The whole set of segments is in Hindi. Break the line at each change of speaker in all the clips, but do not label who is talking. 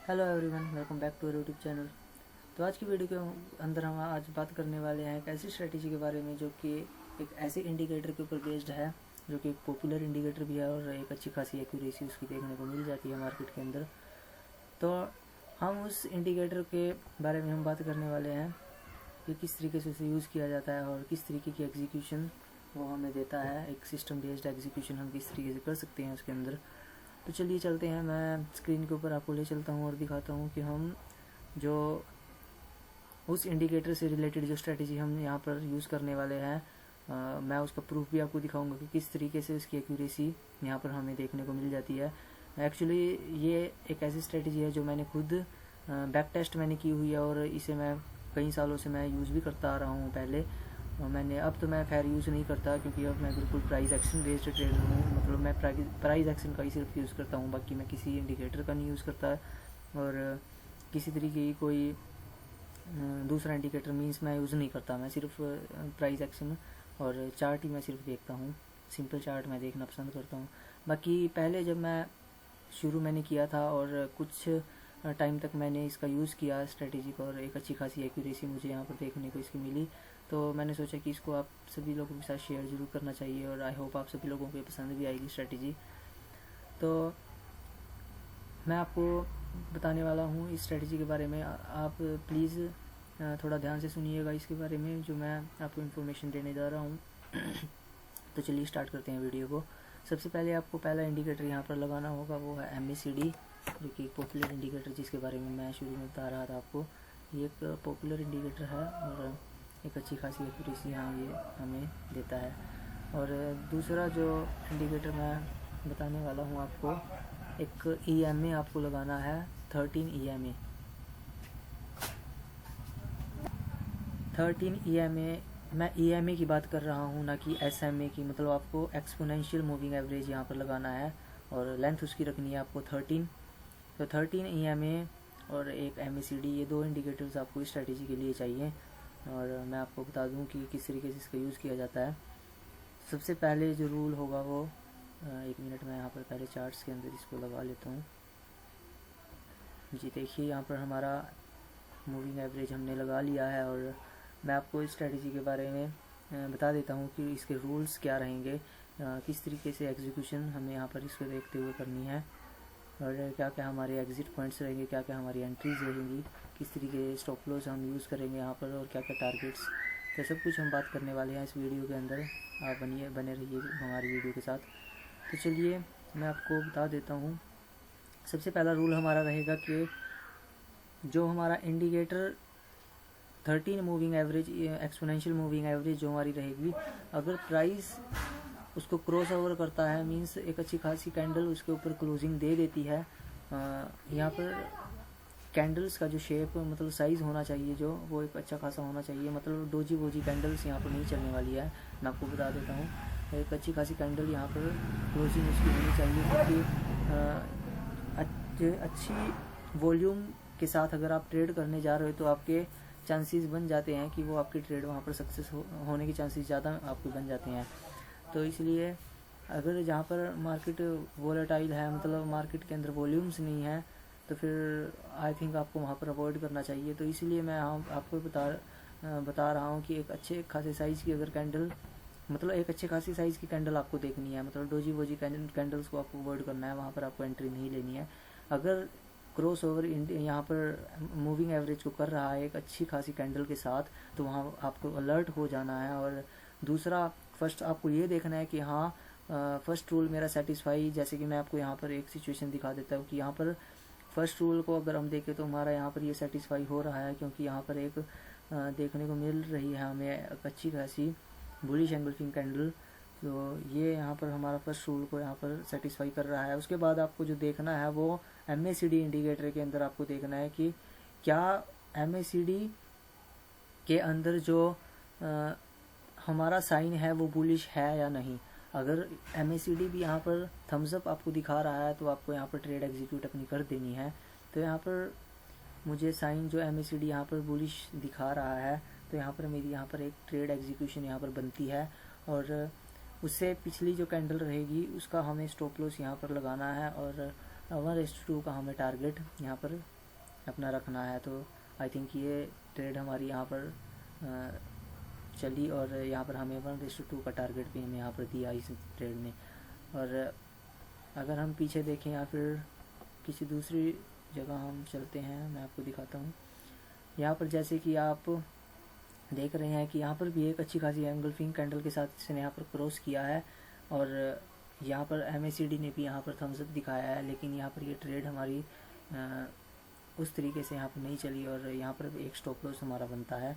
Hello everyone, welcome back to YouTube channel. तो आज की वीडियो के अंदर हम आज बात करने वाले हैं एक ऐसी स्ट्रेटेजी के बारे में जो कि एक ऐसे इंडिकेटर के ऊपर बेस्ड है जो कि एक पॉपुलर इंडिकेटर भी है और एक अच्छी खासी एक्यूरेसी उसकी देखने को मिल जाती है मार्केट के अंदर। तो हम उस इंडिकेटर के बारे में हम बात करने वाले हैं कि किस तरीके से उसे यूज़ किया जाता है और किस तरीके की एग्जीक्यूशन वो हमें देता है। एक सिस्टम बेस्ड एग्जीक्यूशन हम किस तरीके से कर सकते हैं उसके अंदर। तो चलिए चलते हैं, मैं स्क्रीन के ऊपर आपको ले चलता हूँ और दिखाता हूँ कि हम जो उस इंडिकेटर से रिलेटेड जो स्ट्रेटजी हम यहाँ पर यूज़ करने वाले हैं, मैं उसका प्रूफ भी आपको दिखाऊंगा कि किस तरीके से उसकी एक्यूरेसी यहाँ पर हमें देखने को मिल जाती है। एक्चुअली ये एक ऐसी स्ट्रेटजी है जो मैंने खुद बैक टेस्ट मैंने की हुई है और इसे मैं कई सालों से मैं यूज़ भी करता आ रहा हूँ पहले। अब तो मैं खैर यूज़ नहीं करता क्योंकि अब मैं बिल्कुल प्राइस एक्शन बेस्ड ट्रेडर हूँ। मतलब मैं प्राइस एक्शन का ही सिर्फ यूज़ करता हूँ, बाकी मैं किसी इंडिकेटर का नहीं यूज़ करता और किसी तरीके की कोई दूसरा इंडिकेटर मीन्स मैं यूज़ नहीं करता। मैं सिर्फ प्राइस एक्शन और चार्ट ही मैं सिर्फ देखता हूँ। सिंपल चार्ट मैं देखना पसंद करता हूँ। बाकी पहले जब मैंने किया था और कुछ टाइम तक मैंने इसका यूज़ किया स्ट्रेटेजी को और एक अच्छी खासी एक्यूरेसी मुझे यहाँ पर देखने को इसकी मिली। तो मैंने सोचा कि इसको आप सभी लोगों के साथ शेयर ज़रूर करना चाहिए और आई होप आप सभी लोगों को पसंद भी आएगी स्ट्रेटेजी। तो मैं आपको बताने वाला हूँ इस स्ट्रेटेजी के बारे में। आप प्लीज़ थोड़ा ध्यान से सुनिएगा इसके बारे में जो मैं आपको इन्फॉर्मेशन देने जा रहा हूँ। तो चलिए स्टार्ट करते हैं वीडियो को। सबसे पहले आपको पहला इंडिकेटर यहाँ पर लगाना होगा, वो है MACD, जो कि एक पॉपुलर इंडिकेटर जिसके बारे में मैं शुरू में बता रहा था आपको। ये एक पॉपुलर इंडिकेटर है और एक अच्छी खासी एक्यूरेसी यहाँ ये हमें देता है। और दूसरा जो इंडिकेटर मैं बताने वाला हूँ आपको, एक EMA आपको लगाना है, 13 EMA। 13 EMA, मैं EMA की बात कर रहा हूँ ना कि SMA की। मतलब आपको एक्सपोनेंशियल मूविंग एवरेज यहाँ पर लगाना है और लेंथ उसकी रखनी है आपको 13। तो 13 EMA और एक MACD, ये दो इंडिकेटर्स आपको इस स्ट्रेटेजी के लिए चाहिए। और मैं आपको बता दूं कि किस तरीके से इसका यूज़ किया जाता है। सबसे पहले जो रूल होगा वो एक मिनट में यहाँ पर पहले चार्ट्स के अंदर इसको लगा लेता हूँ। जी देखिए, यहाँ पर हमारा मूविंग एवरेज हमने लगा लिया है और मैं आपको इस स्ट्रेटजी के बारे में बता देता हूँ कि इसके रूल्स क्या रहेंगे, किस तरीके से एग्जीक्यूशन हमें यहाँ पर इसको देखते हुए करनी है और क्या क्या हमारे एग्जिट पॉइंट्स रहेंगे, क्या क्या हमारी एंट्रीज रहेंगी, किस तरीके स्टॉप लॉस हम यूज़ करेंगे यहाँ पर और क्या क्या टारगेट्स। तो सब कुछ हम बात करने वाले हैं इस वीडियो के अंदर। आप बने रहिए हमारी वीडियो के साथ। तो चलिए मैं आपको बता देता हूँ। सबसे पहला रूल हमारा रहेगा कि जो हमारा indicator 13 moving average, exponential moving average जो हमारी रहेगी, अगर प्राइस उसको क्रॉस ओवर करता है, मींस एक अच्छी खासी कैंडल उसके ऊपर क्लोजिंग दे देती है। यहाँ पर कैंडल्स का जो शेप मतलब साइज़ होना चाहिए जो वो एक अच्छा खासा होना चाहिए। मतलब डोजी वोजी कैंडल्स यहाँ पर नहीं चलने वाली है, मैं आपको बता देता हूँ। एक अच्छी खासी कैंडल यहाँ पर क्लोजिंग उसकी होनी चाहिए क्योंकि अच्छी वॉल्यूम के साथ अगर आप ट्रेड करने जा रहे हो तो आपके चांसेस बन जाते हैं कि वो आपकी ट्रेड वहाँ पर सक्सेस होने के चांसेस ज़्यादा आपके बन जाते हैं। तो इसलिए अगर जहाँ पर मार्केट वोलेटाइल है, मतलब मार्केट के अंदर वॉल्यूम्स नहीं है, तो फिर आई थिंक आपको वहाँ पर अवॉइड करना चाहिए। तो इसलिए मैं आपको बता रहा हूँ कि एक अच्छे खासे साइज़ की अगर कैंडल, मतलब एक अच्छे खासी साइज़ की कैंडल आपको देखनी है। मतलब डोजी वोजी कैंडल्स को आपको अवॉइड करना है, वहाँ पर आपको एंट्री नहीं लेनी है। अगर क्रॉस ओवर यहाँ पर मूविंग एवरेज को कर रहा है एक अच्छी खासी कैंडल के साथ, तो वहाँ आपको अलर्ट हो जाना है। और दूसरा, फर्स्ट आपको ये देखना है कि हाँ फर्स्ट रूल मेरा सेटिस्फाई। जैसे कि मैं आपको यहाँ पर एक सिचुएशन दिखा देता हूँ कि यहाँ पर फर्स्ट रूल को अगर हम देखें तो हमारा यहाँ पर ये सेटिस्फाई हो रहा है, क्योंकि यहाँ पर एक देखने को मिल रही है हमें एक अच्छी खासी बुलिश एंगल्फिंग कैंडल। तो ये यहाँ पर हमारा फर्स्ट रूल को यहाँ पर सेटिस्फाई कर रहा है। उसके बाद आपको जो देखना है वो MACD इंडिकेटर के अंदर आपको देखना है कि क्या MACD के अंदर जो हमारा साइन है वो बुलिश है या नहीं। अगर MACD भी यहाँ पर थम्स अप आपको दिखा रहा है तो आपको यहाँ पर ट्रेड एग्जीक्यूट अपनी कर देनी है। तो यहाँ पर मुझे साइन जो MACD यहाँ पर बुलिश दिखा रहा है, तो यहाँ पर मेरी यहाँ पर एक ट्रेड एग्जीक्यूशन यहाँ पर बनती है और उससे पिछली जो कैंडल रहेगी उसका हमें स्टॉप लॉस यहाँ पर लगाना है और 1:2 का हमें टारगेट यहाँ पर अपना रखना है। तो आई थिंक ये ट्रेड हमारी यहाँ पर चली और यहाँ पर हमें 1:2 का टारगेट भी हमें यहाँ पर दिया इस ट्रेड ने। और अगर हम पीछे देखें या फिर किसी दूसरी जगह हम चलते हैं, मैं आपको दिखाता हूँ। यहाँ पर जैसे कि आप देख रहे हैं कि यहाँ पर भी एक अच्छी खासी एंगल्फिंग कैंडल के साथ इसने यहाँ पर क्रॉस किया है और यहाँ पर MACD ने भी यहाँ पर थम्स अप दिखाया है, लेकिन यहाँ पर ये ट्रेड हमारी उस तरीके से यहाँ पर नहीं चली और यहाँ पर एक स्टॉप लॉस हमारा बनता है।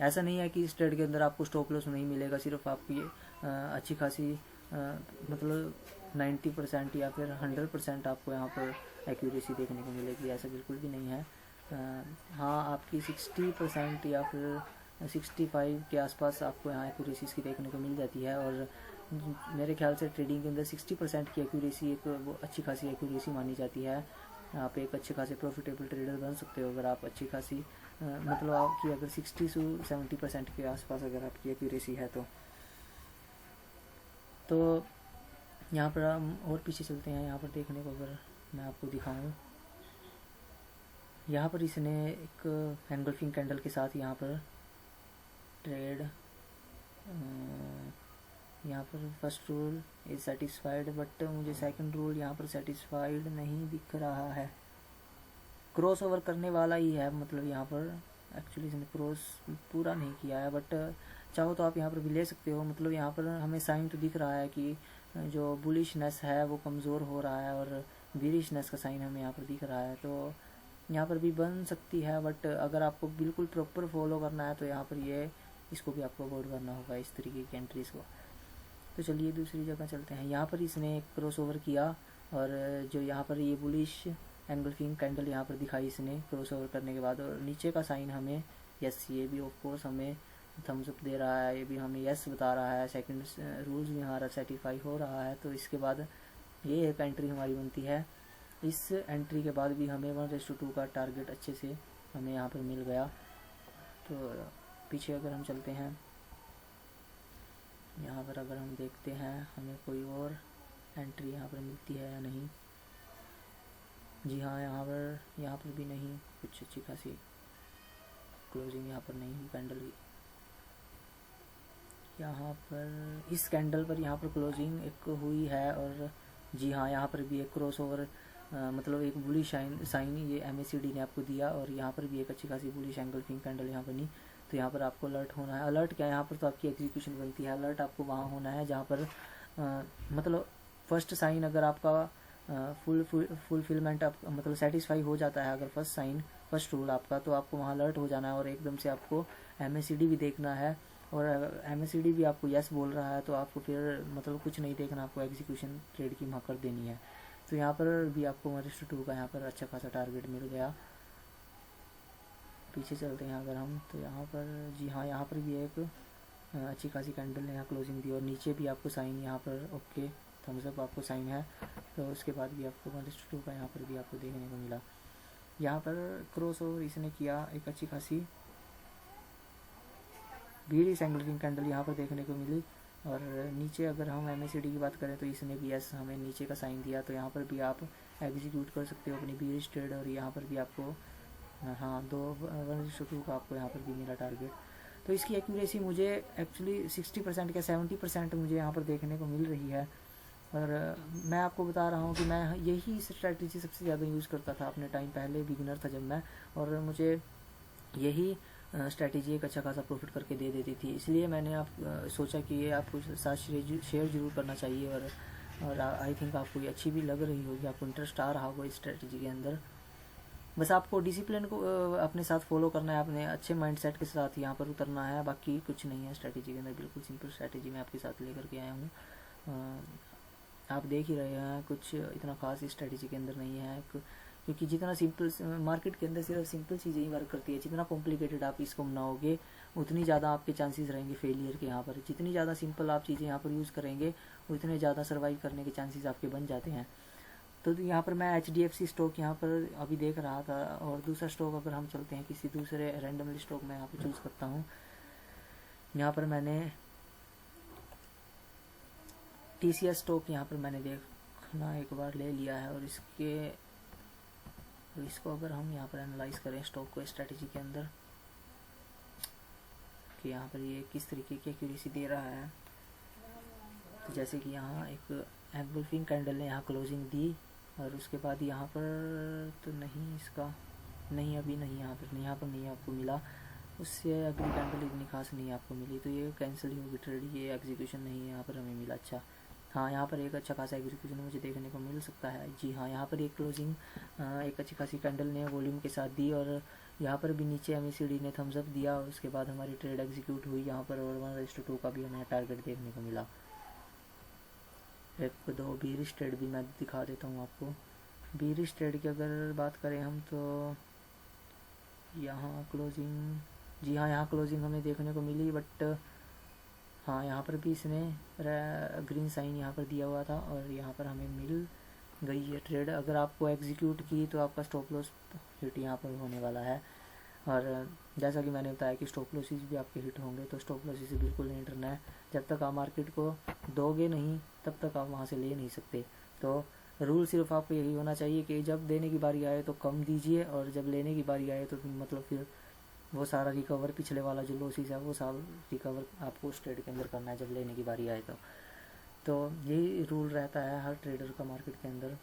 ऐसा नहीं है कि इस ट्रेड के अंदर आपको स्टॉप लॉस नहीं मिलेगा, सिर्फ आपकी अच्छी खासी मतलब 90% या फिर 100% आपको यहाँ पर एक्यूरेसी देखने को मिलेगी, ऐसा बिल्कुल भी नहीं है। हाँ, आपकी 60% या फिर 65 के आसपास आपको यहाँ एक्यूरेसी की देखने को मिल जाती है और मेरे ख्याल से ट्रेडिंग के अंदर 60% की एक्यूरेसी एक वो अच्छी खासी एक्यूरेसी मानी जाती है। आप एक अच्छे खासे प्रॉफिटेबल ट्रेडर बन सकते हो अगर आप अच्छी खासी मतलब आपकी अगर 60 से 70% के आसपास अगर आपकी एक्यूरेसी है तो यहाँ पर हम और पीछे चलते हैं। यहाँ पर देखने को अगर मैं आपको दिखाऊं, यहाँ पर इसने एक एंगल्फिंग कैंडल के साथ यहाँ पर ट्रेड यहाँ पर first rule is satisfied, but मुझे सेकंड रूल यहाँ पर सेटिस्फाइड नहीं दिख रहा है। क्रॉस ओवर करने वाला ही है, मतलब यहाँ पर एक्चुअली इसने क्रॉस पूरा नहीं किया है, बट चाहो तो आप यहाँ पर भी ले सकते हो। मतलब यहाँ पर हमें साइन तो दिख रहा है कि जो बुलिशनेस है वो कमज़ोर हो रहा है और बीरिशनेस का साइन हमें यहाँ पर दिख रहा है, तो यहाँ पर भी बन सकती है। बट अगर आपको बिल्कुल प्रॉपर फॉलो करना है तो यहाँ पर ये इसको भी आपको अवॉइड करना होगा, इस तरीके की एंट्रीज को। तो चलिए दूसरी जगह चलते हैं। यहाँ पर इसने क्रॉस ओवर किया और जो यहाँ पर ये बुलिश एंगल्फिंग कैंडल यहाँ पर दिखाई इसने क्रॉस ओवर करने के बाद, और नीचे का साइन हमें यस, ये भी ऑफ कोर्स हमें थम्स अप दे रहा है, ये भी हमें यस बता रहा है, सेकंड रूल्स भी हमारा सेटिस्फाई हो रहा है। तो इसके बाद ये एक एंट्री हमारी बनती है। इस एंट्री के बाद भी हमें 1:2 का टारगेट अच्छे से हमें यहाँ पर मिल गया। तो पीछे अगर हम चलते हैं, यहाँ पर अगर हम देखते हैं हमें कोई और एंट्री यहाँ पर मिलती है या नहीं। जी हाँ, यहाँ पर भी नहीं, कुछ अच्छी खासी क्लोजिंग यहाँ पर नहीं हुई कैंडल की। यहाँ पर इस कैंडल पर यहाँ पर क्लोजिंग एक हुई है और जी हाँ, यहाँ पर भी एक क्रॉस ओवर मतलब एक बुलिश साइन ये MACD ने आपको दिया और यहाँ पर भी एक अच्छी खासी बुलिश एंगल्फिंग कैंडल यहाँ बनी। तो यहाँ पर आपको अलर्ट होना है। अलर्ट क्या है, यहाँ पर तो आपकी एग्जीक्यूशन बनती है। अलर्ट आपको वहाँ होना है जहाँ पर मतलब फर्स्ट साइन अगर आपका फुलफिलमेंट आप मतलब सेटिस्फाई हो जाता है, अगर फर्स्ट रूल आपका, तो आपको वहाँ अलर्ट हो जाना है और एकदम से आपको MACD भी देखना है। और MACD भी आपको यस बोल रहा है तो आपको फिर मतलब कुछ नहीं देखना, आपको एग्जीक्यूशन ट्रेड की वहाँ कर देनी है। तो यहाँ पर भी आपको 1:2 का यहाँ पर अच्छा खासा टारगेट मिल गया। पीछे चलते हैं अगर हम, तो यहाँ पर जी हाँ, यहाँ पर भी एक अच्छी खासी कैंडल ने यहाँ क्लोजिंग दी और नीचे भी आपको साइन यहाँ पर ओके थम्स अप आपको साइन है। तो उसके बाद भी आपको 1:2 का यहाँ पर भी आपको देखने को मिला। यहाँ पर क्रॉस ओवर इसने किया, एक अच्छी खासी बीरिश एंगल्फिंग कैंडल यहाँ पर देखने को मिली। और नीचे अगर हम MACD की बात करें तो इसने भी यस हमें नीचे का साइन दिया, तो यहाँ पर भी आप एग्जीक्यूट कर सकते हो अपनी बीरिश ट्रेड। और यहाँ पर भी आपको हाँ 1:2 का आपको यहाँ पर भी मिला टारगेट। तो इसकी एक्यूरेसी मुझे एक्चुअली 60% या 70% मुझे यहाँ पर देखने को मिल रही है। और मैं आपको बता रहा हूँ कि मैं यही स्ट्रैटेजी सबसे ज़्यादा यूज़ करता था अपने टाइम, पहले बिगिनर था जब मैं, और मुझे यही स्ट्रैटेजी एक अच्छा खासा प्रॉफिट करके दे देती थी। इसलिए मैंने सोचा कि ये आपको साथ शेयर जरूर करना चाहिए। और आई थिंक आपको ये अच्छी भी लग रही होगी, आपको इंटरेस्ट आ रहा होगा इस स्ट्रैटेजी के अंदर। बस आपको डिसिप्लिन को अपने साथ फॉलो करना है, अपने अच्छे माइंडसेट के साथ यहाँ पर उतरना है, बाकी कुछ नहीं है स्ट्रैटेजी के अंदर। बिल्कुल सिंपल स्ट्रैटेजी मैं आपके साथ लेकर के आया हूँ। आप देख ही रहे हैं, कुछ इतना खास इस स्ट्रैटेजी के अंदर नहीं है, क्योंकि जितना सिंपल मार्केट के अंदर सिर्फ सिंपल चीज़ें ही वर्क करती है। जितना कॉम्प्लिकेटेड आप इसको बनाओगे उतनी ज़्यादा आपके चांसेस रहेंगे फेलियर के। यहाँ पर जितनी ज़्यादा सिंपल आप चीज़ें यहाँ पर यूज़ करेंगे उतने ज़्यादा सर्वाइव करने के चांसेस आपके बन जाते हैं। तो यहाँ पर मैं HDFC स्टॉक यहाँ पर अभी देख रहा था, और दूसरा स्टॉक अगर हम चलते हैं किसी दूसरे रैंडमली स्टॉक मैं यहाँ पर चूज़ करता हूँ। यहाँ पर मैंने TCS स्टॉक यहाँ पर मैंने देखना एक बार ले लिया है, और इसको अगर हम यहाँ पर एनालाइज करें स्टॉक को स्ट्रेटेजी के अंदर कि यहाँ पर ये किस तरीके की एक्यूरेसी दे रहा है, तो जैसे कि यहाँ एक एंगल्फिंग कैंडल ने यहाँ क्लोजिंग दी, और उसके बाद यहाँ पर तो नहीं, इसका नहीं, अभी नहीं, यहाँ पर नहीं आपको मिला, उससे अगली कैंडल इतनी खास नहीं आपको मिली, तो ये कैंसिल ही होगी ट्रेड, ये एग्जीक्यूशन नहीं यहाँ पर हमें मिला। अच्छा हाँ, यहाँ पर एक अच्छा खासा एग्जीक्यूशन मुझे देखने को मिल सकता है। जी हाँ, यहाँ पर एक क्लोजिंग एक अच्छी खासी कैंडल ने वॉल्यूम के साथ दी, और यहाँ पर भी नीचे हमें सीढ़ी ने थम्स अप दिया, और उसके बाद हमारी ट्रेड एग्जीक्यूट हुई यहाँ पर, और 1:2 का भी हमें टारगेट देखने को मिला। एक दो बीरिश ट्रेड भी मैं दिखा देता हूँ आपको। बीरिश ट्रेड की अगर बात करें हम, तो यहाँ क्लोजिंग, जी हाँ, यहाँ क्लोजिंग हमें देखने को मिली, बट हाँ यहाँ पर भी इसने ग्रीन साइन यहाँ पर दिया हुआ था, और यहाँ पर हमें मिल गई है ट्रेड। अगर आपको एग्जीक्यूट की तो आपका स्टॉप लॉस हिट यहाँ पर होने वाला है, और जैसा कि मैंने बताया कि स्टॉप लॉसेस भी आपके हिट होंगे, तो स्टॉप लॉसेस से बिल्कुल नहीं डरना है। जब तक आप मार्केट को दोगे नहीं तब तक आप वहाँ से ले नहीं सकते। तो रूल सिर्फ आपको यही होना चाहिए कि जब देने की बारी आए तो कम दीजिए, और जब लेने की बारी आए तो मतलब फिर वो सारा रिकवर, पिछले वाला जो लॉसेस है वो सारा रिकवर आपको उस ट्रेड के अंदर करना है जब लेने की बारी आए तो यही रूल रहता है हर ट्रेडर का मार्केट के अंदर।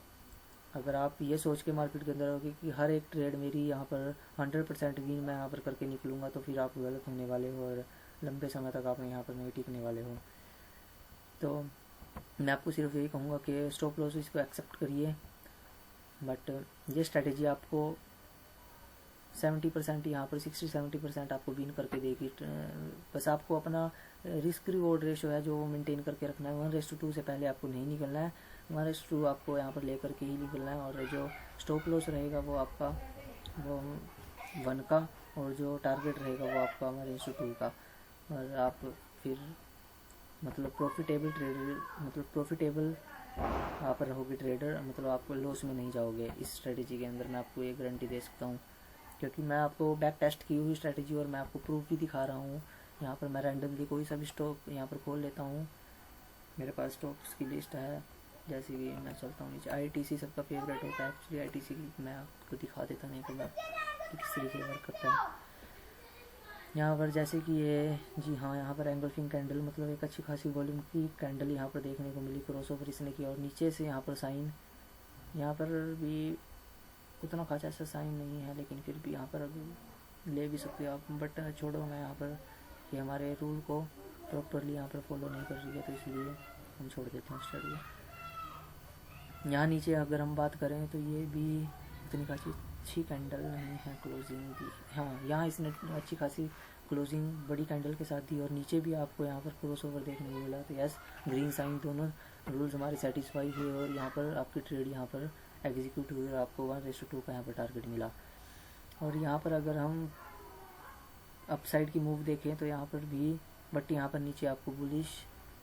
अगर आप ये सोच के मार्केट के अंदर होगे कि हर एक ट्रेड मेरी यहाँ पर 100% विन मैं यहाँ पर करके निकलूँगा, तो फिर आप गलत होने वाले हो, और लंबे समय तक आप यहाँ पर नहीं टिकने वाले हो। तो मैं आपको सिर्फ यही कहूँगा कि स्टॉप लॉसेस को एक्सेप्ट करिए, बट ये स्ट्रैटेजी आपको 70% यहाँ पर 60-70% आपको विन करके देगी। बस आपको अपना रिस्क रिवॉर्ड रेशो है जो मेंटेन करके रखना है। 1:2 से पहले आपको नहीं निकलना है, 1:2 आपको यहाँ पर लेकर के ही निकलना है, और जो स्टॉप लॉस रहेगा वो आपका वो 1 का, और जो टारगेट रहेगा वो आपका 1:2 का, और आप फिर मतलब प्रॉफिटेबल ट्रेडर, मतलब प्रॉफिटेबल आप रहोगे ट्रेडर, मतलब आप लॉस में नहीं जाओगे इस स्ट्रेटेजी के अंदर। मैं आपको ये गारंटी दे सकता हूँ, क्योंकि मैं आपको बैक टेस्ट की हुई स्ट्रेटेजी और मैं आपको प्रूफ भी दिखा रहा हूँ। यहाँ पर मैं रैंडमली कोई सा भी स्टॉक यहाँ पर खोल लेता हूँ, मेरे पास स्टॉक्स की लिस्ट है, जैसे कि मैं चलता हूँ नीचे। ITC सबका फेवरेट होता है एक्चुअली, ITC की मैं आपको दिखा देता नहीं तो मैं किस तरीके वर्क करता है। यहाँ पर जैसे कि ये, जी हाँ, यहाँ पर एंगल्फिंग कैंडल, मतलब एक अच्छी खासी वॉल्यूम की कैंडल यहाँ पर देखने को मिली, क्रॉसओवर इसने किया, और नीचे से यहाँ पर साइन, यहाँ पर भी उतना खासा ऐसा साइन नहीं है, लेकिन फिर भी यहाँ पर ले भी सकते हो आप, बट छोड़ो, मैं यहाँ पर कि हमारे रूल को प्रॉपरली यहाँ पर फॉलो नहीं कर रही है, तो इसलिए हम छोड़ देते हैं स्टडी। यहाँ नीचे अगर हम बात करें तो ये भी इतनी खासी अच्छी कैंडल नहीं है, क्लोजिंग भी, हाँ यहाँ इसने अच्छी खासी क्लोजिंग बड़ी कैंडल के साथ दी, और नीचे भी आपको यहाँ पर क्रॉसओवर देखने को मिला, तो यस, ग्रीन साइन, दोनों रूल्स हमारे सेटिस्फाई हुए, और यहाँ पर आपकी ट्रेड यहाँ पर एग्जीक्यूट हुई, और आपको 1:2 का यहाँ पर टारगेट मिला। और यहाँ पर अगर हम अपसाइड की मूव देखें तो यहाँ पर भी, बट यहाँ पर नीचे आपको बुलिश,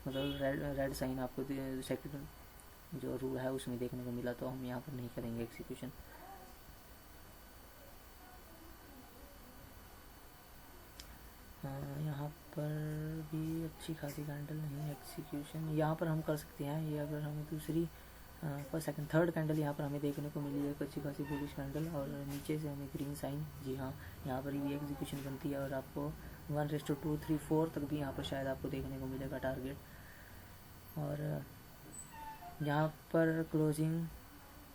मतलब रेड साइन आपको सेकंड जो रूल है उसमें देखने को मिला, तो हम यहाँ पर नहीं करेंगे एग्जीक्यूशन। यहाँ पर भी अच्छी खासी कैंडल नहीं है, एग्जीक्यूशन यहाँ पर हम कर सकते हैं। ये अगर हमें दूसरी फर्स्ट सेकंड थर्ड कैंडल यहाँ पर हमें देखने को मिली है, अच्छी खासी बुलिश कैंडल, और नीचे से हमें ग्रीन साइन, जी हाँ, यहाँ पर भी एग्जीक्यूशन बनती है, और आपको 1:2, 3, 4 तक भी यहाँ पर शायद आपको देखने को मिलेगा टारगेट। और यहाँ पर क्लोजिंग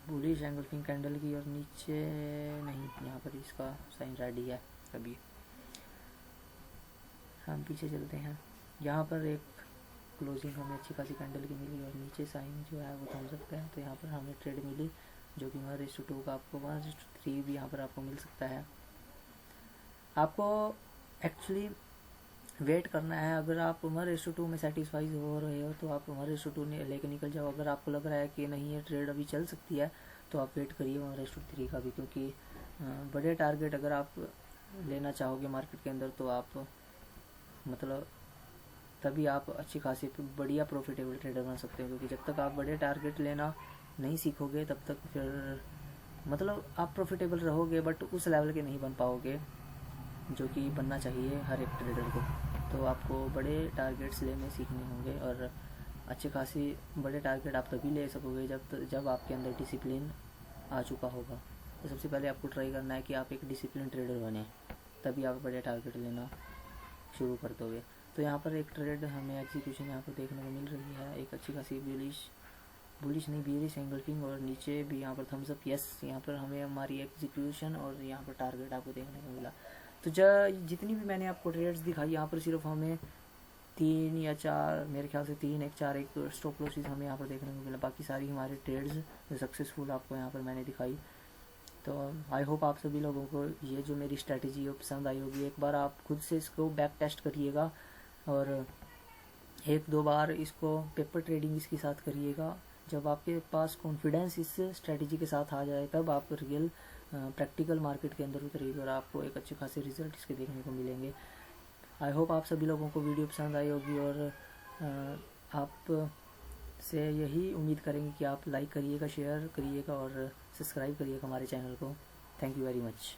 बुलिश एंगल्फिंग कैंडल की, और नीचे नहीं, यहाँ पर इसका साइन रेडी है। अभी हम पीछे चलते हैं, यहाँ पर एक क्लोजिंग हमें अच्छी खासी कैंडल की मिली, और नीचे साइन जो है वो थम सकता है, तो यहाँ पर हमें ट्रेड मिली जो कि 1:2 का, आपको 1:3 भी यहाँ पर आपको मिल सकता है। आपको एक्चुअली वेट करना है। अगर आप 1:2 में सेटिस्फाई हो रहे हो तो आप 1:2 लेके निकल जाओ। अगर आपको लग रहा है कि नहीं ये ट्रेड अभी चल सकती है तो आप वेट करिए 1:3 का भी, क्योंकि बड़े टारगेट अगर आप लेना चाहोगे मार्केट के अंदर तो आप मतलब तभी आप अच्छी खासी बढ़िया प्रॉफिटेबल ट्रेडर बन सकते हो। क्योंकि जब तक आप बड़े टारगेट लेना नहीं सीखोगे तब तक फिर मतलब आप प्रॉफिटेबल रहोगे बट उस लेवल के नहीं बन पाओगे जो कि बनना चाहिए हर एक ट्रेडर को। तो आपको बड़े टारगेट्स लेने सीखने होंगे और अच्छे खासी बड़े टारगेट आप तभी ले सकोगे जब आपके अंदर डिसिप्लिन आ चुका होगा। तो सबसे पहले आपको ट्राई करना है कि आप एक डिसिप्लिन ट्रेडर बने, तभी आप बड़े टारगेट लेना शुरू कर दोगे। तो यहाँ पर एक ट्रेड हमें एग्जीक्यूशन यहाँ पर देखने को मिल रही है, एक अच्छी खासी बुलिश नहीं बेरिश एंगल्फिंग, और नीचे भी यहाँ पर थम्स अप। यस, यहाँ पर हमें हमारी एग्जीक्यूशन और यहाँ पर टारगेट आपको देखने को मिला। तो जितनी भी मैंने आपको ट्रेड्स दिखाई, यहाँ पर सिर्फ हमें 3 या 4, मेरे ख्याल से 3 एक 4 एक स्टॉप लॉसेस हमें यहाँ पर देखने को मिला। बाकी सारी हमारी ट्रेड्स सक्सेसफुल आपको यहाँ पर मैंने दिखाई। तो आई होप आप सभी लोगों को ये जो मेरी स्ट्रैटेजी है पसंद आई होगी। एक बार आप खुद से इसको बैक टेस्ट करिएगा और 1-2 बार इसको पेपर ट्रेडिंग इसके साथ करिएगा। जब आपके पास कॉन्फिडेंस इस स्ट्रैटेजी के साथ आ जाए तब आप रियल प्रैक्टिकल मार्केट के अंदर उतरिएगा और आपको एक अच्छे खासे रिजल्ट इसके देखने को मिलेंगे। आई होप आप सभी लोगों को वीडियो पसंद आई होगी और आप से यही उम्मीद करेंगे कि आप लाइक करिएगा, शेयर करिएगा और सब्सक्राइब करिएगा हमारे चैनल को। Thank you very much.